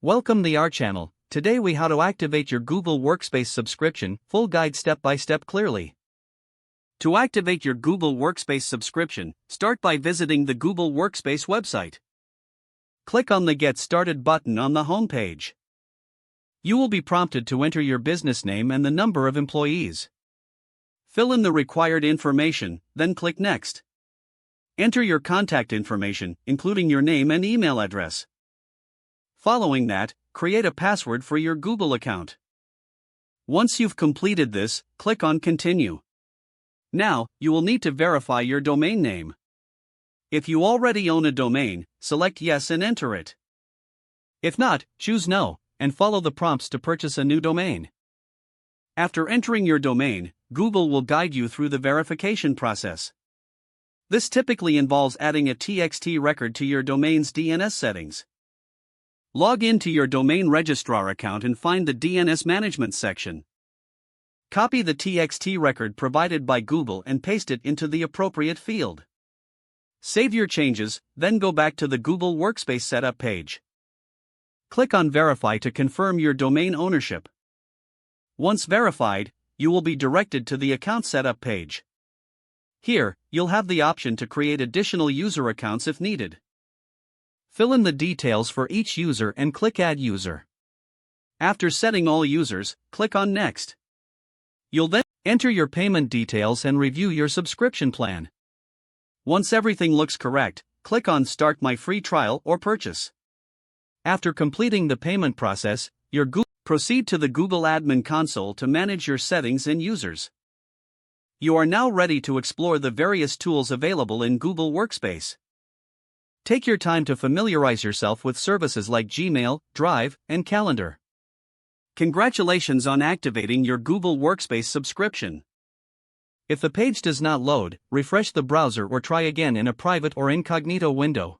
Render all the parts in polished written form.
Welcome to our channel. Today we how to activate your Google Workspace subscription, full guide step by step clearly. To activate your Google Workspace subscription, start by visiting the Google Workspace website. Click on the Get Started button on the home page. You will be prompted to enter your business name and the number of employees. Fill in the required information, then click Next. Enter your contact information, including your name and email address. Following that, create a password for your Google account. Once you've completed this, click on Continue. Now, you will need to verify your domain name. If you already own a domain, select Yes and enter it. If not, choose No, and follow the prompts to purchase a new domain. After entering your domain, Google will guide you through the verification process. This typically involves adding a TXT record to your domain's DNS settings. Log in to your domain registrar account and find the DNS management section. Copy the TXT record provided by Google and paste it into the appropriate field. Save your changes, then go back to the Google Workspace setup page. Click on Verify to confirm your domain ownership. Once verified, you will be directed to the account setup page. Here, you'll have the option to create additional user accounts if needed. Fill in the details for each user and click Add User. After setting all users, click on Next. You'll then enter your payment details and review your subscription plan. Once everything looks correct, click on Start My Free Trial or Purchase. After completing the payment process, proceed to the Google Admin Console to manage your settings and users. You are now ready to explore the various tools available in Google Workspace. Take your time to familiarize yourself with services like Gmail, Drive, and Calendar. Congratulations on activating your Google Workspace subscription. If the page does not load, refresh the browser or try again in a private or incognito window.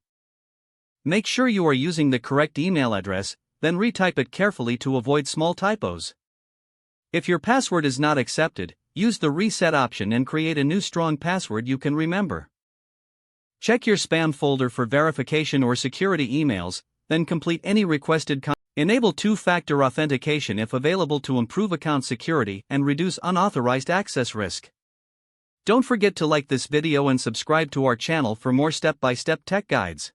Make sure you are using the correct email address, then retype it carefully to avoid small typos. If your password is not accepted, use the reset option and create a new strong password you can remember. Check your spam folder for verification or security emails, then complete any requested content. Enable two-factor authentication if available to improve account security and reduce unauthorized access risk. Don't forget to like this video and subscribe to our channel for more step-by-step tech guides.